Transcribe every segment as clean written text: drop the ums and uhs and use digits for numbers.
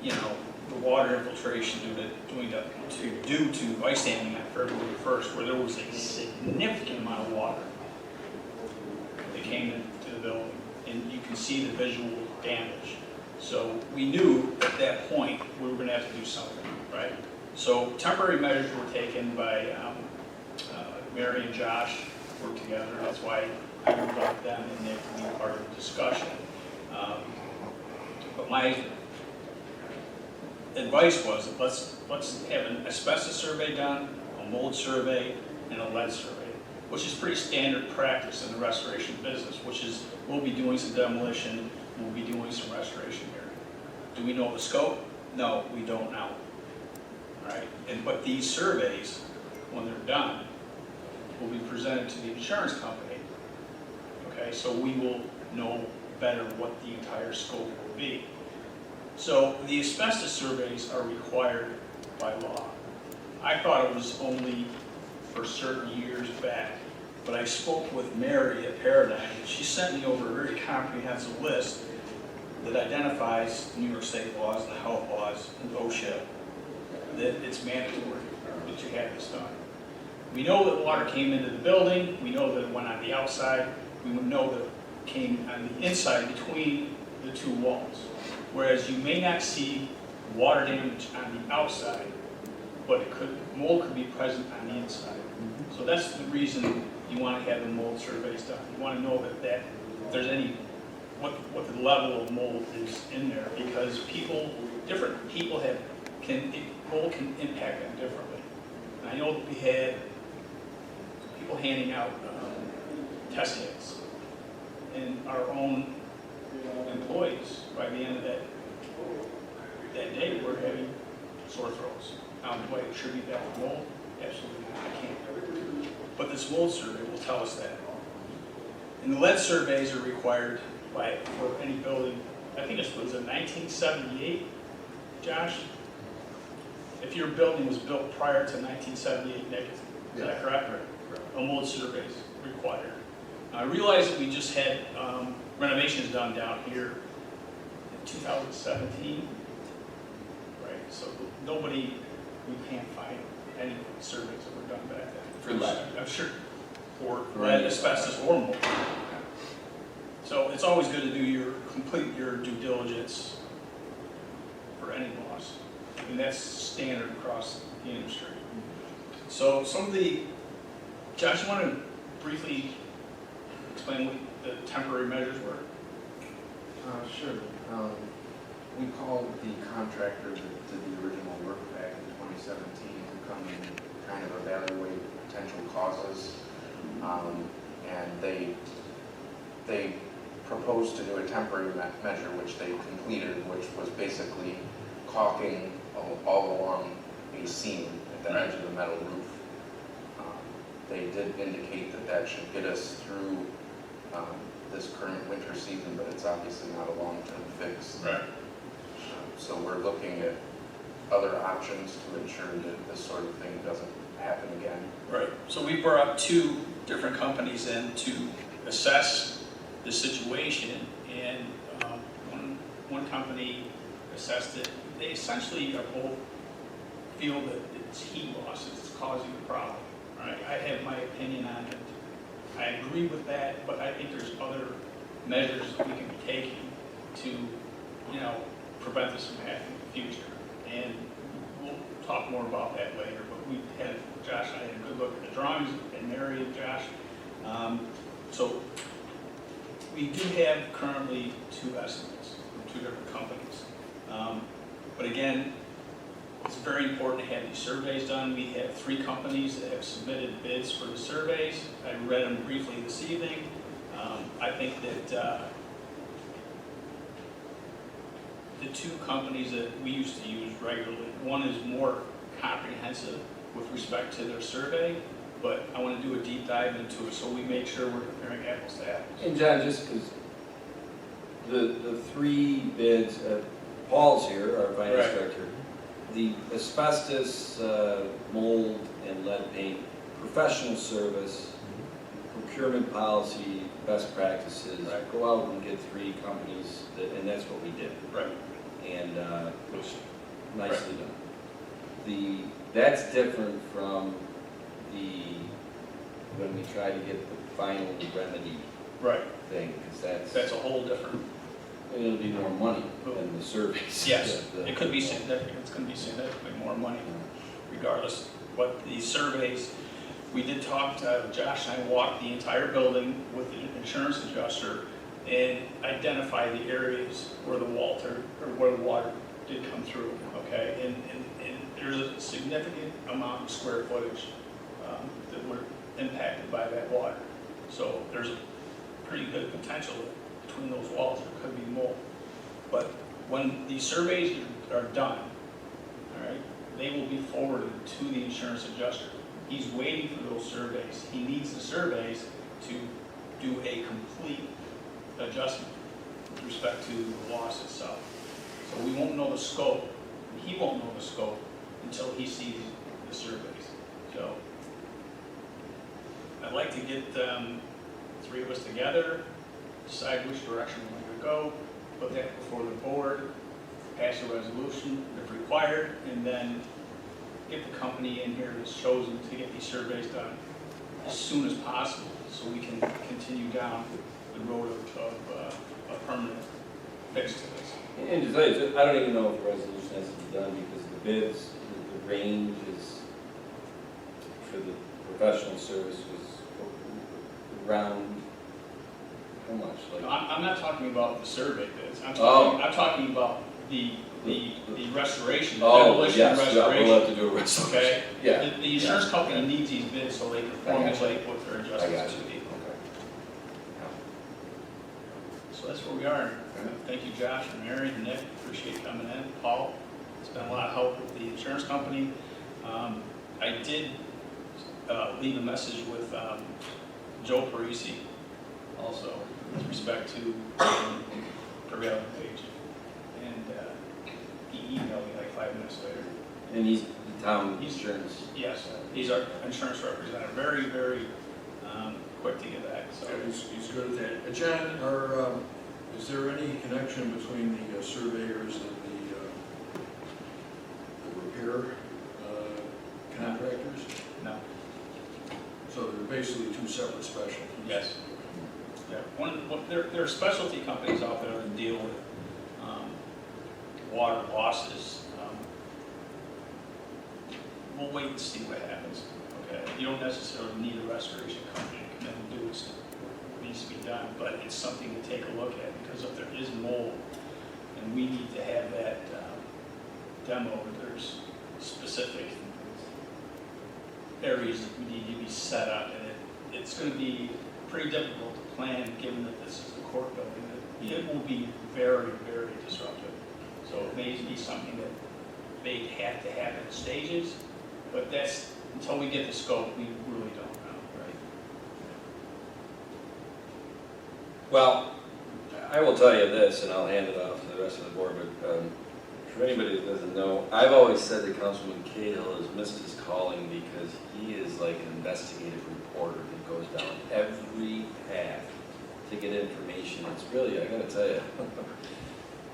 you know, the water infiltration due to ice damming on February 1st, where there was a significant amount of water that came into the building, and you can see the visual damage. So we knew at that point we were going to have to do something, right? So temporary measures were taken by Mary and Josh worked together. That's why I invited them in there to be part of the discussion. But my advice was that let's have an asbestos survey done, a mold survey, and a lead survey, which is pretty standard practice in the restoration business, which is we'll be doing some demolition, we'll be doing some restoration here. Do we know the scope? No, we don't know. All right? But these surveys, when they're done, will be presented to the insurance company. Okay, so we will know better what the entire scope will be. So the asbestos surveys are required by law. I thought it was only for certain years back, but I spoke with Mary at Paradigm, and she sent me over a very comprehensive list that identifies New York State laws, the health laws, and OSHA, that it's mandatory that you have this done. We know that water came into the building, we know that it went on the outside, we know that it came on the inside between the two walls. Whereas you may not see water damage on the outside, but mold could be present on the inside. So that's the reason you want to have the mold surveys done. You want to know that if there's any, what the level of mold is in there, because different people mold can impact them differently. And I know that we had people handing out test kits, and our own employees, by the end of that day, were having sore throats. Do I attribute that to mold? Absolutely not. I can't. But this mold survey will tell us that. And the lead surveys are required for any building. I think it was in 1978, Josh? If your building was built prior to 1978, Nick, is that correct? Right. A mold survey is required. I realize that we just had renovations done down here in 2017, right? So we can't find any surveys that were done back then. For lead? I'm sure. For lead, asbestos, or mold. So it's always good to complete your due diligence for any loss. And that's standard across the industry. So Josh, you want to briefly explain what the temporary measures were? Sure. We called the contractor that did the original work back in 2017 to come and kind of evaluate potential causes. And they proposed to do a temporary measure, which they completed, which was basically caulking all along a seam at the edge of the metal roof. They did indicate that should get us through this current winter season, but it's obviously not a long-term fix. Right. So we're looking at other options to ensure that this sort of thing doesn't happen again. Right. So we brought two different companies in to assess the situation, and one company assessed it. They essentially both feel that it's heat loss that's causing the problem. Right? I have my opinion on it. I agree with that, but I think there's other measures that we can be taking to, prevent this from happening in the future. And we'll talk more about that later. But Josh and I had a good look at the drawings, and Mary and Josh. So we do have currently two estimates from two different companies. But again, it's very important to have these surveys done. We have 3 companies that have submitted bids for the surveys. I read them briefly this evening. I think that the 2 companies that we used to use regularly, one is more comprehensive with respect to their survey, but I want to do a deep dive into it so we make sure we're comparing apples to apples. And John, just because the 3 bids, Paul's here, our finance director, the asbestos, mold, and lead paint, professional service, procurement policy, best practices, go out and get 3 companies, and that's what we did. Right. and, which, nicely done. That's different from when we try to get the final remedy Right, thing, because that's a whole different, it'll be more money than the surveys. yes, The- it could be significant, it's gonna be significantly more money regardless. What the surveys, we did talk to, Josh and I walked the entire building with the insurance adjuster and identify the areas where the water did come through, okay? And there's a significant amount of square footage that were impacted by that water. So there's a pretty good potential that between those walls, there could be mold. But when these surveys are done, all right, they will be forwarded to the insurance adjuster. He's waiting for those surveys. He needs the surveys to do a complete adjustment with respect to the loss itself. So we won't know the scope, and he won't know the scope until he sees the surveys. So I'd like to get three of us together, decide which direction we want to go, put that before the board, pass a resolution if required, and then get the company in here that's chosen to get these surveys done as soon as possible, so we can continue down the road of a permanent fix to this. And to tell you, I don't even know if the resolution has to be done because the bids, the range is, for the professional service was around, how much? No, Like, I'm not talking about the survey bids, I'm Oh. talking about the restoration, the oh, demolition and yes, yeah, we'll restoration. have to do a resolution. Okay? Yeah. The insurance company needs these bids so they can I got you. formulate what their I got adjustments you. should be. Okay. So that's where we are. Thank you, Josh and Mary and Nick, appreciate coming in. Paul, it's been a lot of help with the insurance company. I did leave a message with Joe Parisi also with respect to prevailing wage. And he emailed me like 5 minutes later. And he's the town insurance. Yes, he's our insurance representative, very, very quick to get that, so. Yeah, he's good at that. John, is there any connection between the surveyors and the repair contractors? No, So they're basically two separate specialties? yes. Yeah, there are specialty companies out there that deal with water losses. We'll wait and see what happens, okay? You don't necessarily need a restoration company to come in and do what needs to be done, but it's something to take a look at, because if there is mold, and we need to have that demo, there's specific areas that we need to be set up, and it's going to be pretty difficult to plan, given that this is the court building. It will be very, very disruptive. So it may be something that may have to happen in stages, but that's, until we get the scope, we really don't know. Right. Well, I will tell you this, and I'll hand it off to the rest of the board, but for anybody that doesn't know, I've always said that Councilman Cahill has missed his calling because he is like an investigative reporter that goes down every path to get information. It's really, I gotta tell you,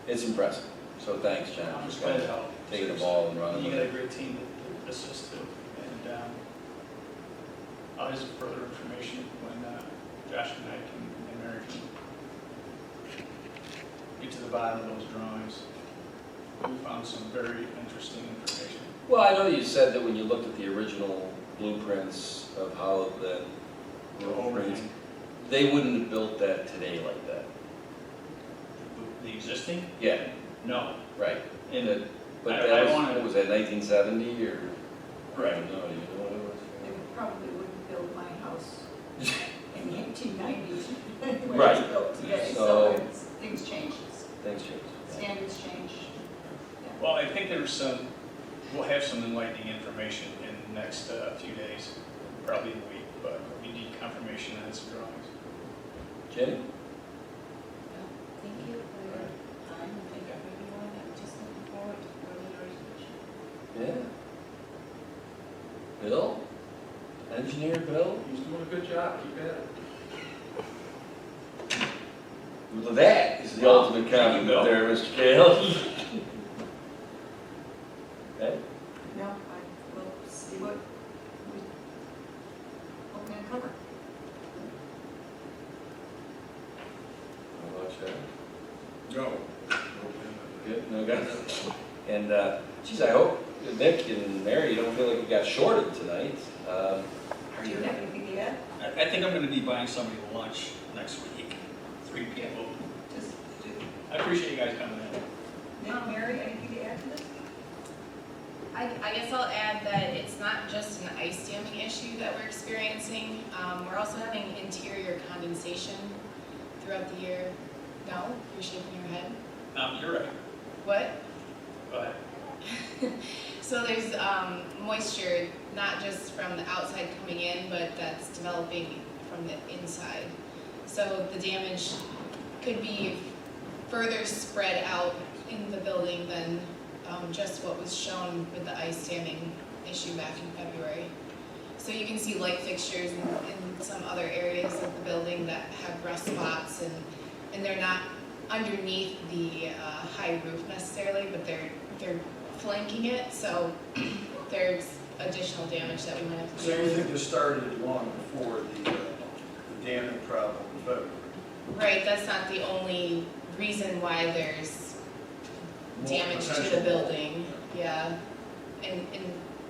it's impressive. So thanks, John. I'm just glad to help. Taking the ball and running You with got a it. great team to assist too. And I'll have some further information when Josh and I and Mary can get to the bottom of those drawings. We found some very interesting information. Well, I know you said that when you looked at the original blueprints of how the Overhang. they wouldn't have built that today like that. The existing? Yeah, No. right. And But I that was, wanna- what was that, 1970 or? Right. I don't know, you know what it was? They probably wouldn't build my house in the 1890s when Right. it's built today, So- so things change, Thanks, James. standards change. Well, I think we'll have some enlightening information in the next few days, probably a week, but we need confirmation on some drawings. Jenny? Thank you for your time, and thank you everyone, I'm just looking forward to further resolution. Yeah. Bill? Engineer Bill? He's doing a good job, keep at it. Well, that is the ultimate Thank you, compliment Bill. there, Mr. Cahill. Good, no good. And, geez, I hope Nick and Mary, you don't feel like you got shorted tonight. Are Do you you? have anything to add? I think I'm gonna be buying somebody lunch next week, 3 p.m. Just do. I appreciate you guys coming in. Nick, Mary, anything to add to this? I guess I'll add that it's not just an ice damming issue that we're experiencing. We're also having interior condensation throughout the year. No? You're shaking your head? You're right. What? Go ahead. So there's moisture, not just from the outside coming in, but that's developing from the inside. So the damage could be further spread out in the building than just what was shown with the ice damming issue back in February. So you can see light fixtures in some other areas of the building that have rust spots, and they're not underneath the high roof necessarily, but they're flanking it, so there's additional damage that we might have to So deal you with. think this started long before the damming problem in February? Right, that's not the only reason why there's More damage to the potential. building, yeah. And,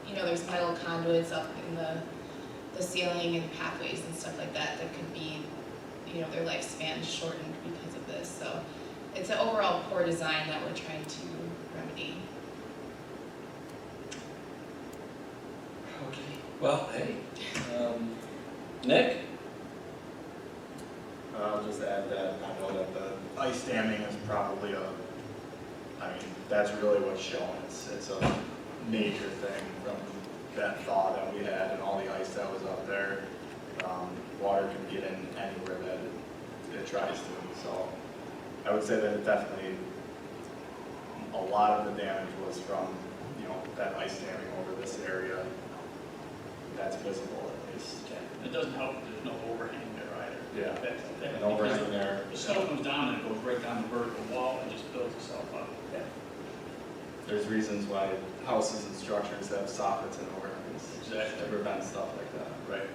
you know, there's metal conduits up in the ceiling and pathways and stuff like that that could be, you know, their lifespan shortened because of this. So it's an overall poor design that we're trying to remedy. Okay. Well, hey, Nick? I'll just add that I know that the ice damming is probably that's really what's shown. It's a major thing from that thaw that we had and all the ice that was up there. Water can get in anywhere that it tries to. So I would say that it definitely, a lot of the damage was from, that ice damming over this area. That's visible at least. It doesn't help that there's no overhang there either. Yeah. That- And overhang there. The snow comes down and it goes right down the vertical wall and just builds itself up. There's reasons why houses and structures have soffits and overhangs Exactly. to prevent stuff like that. Right.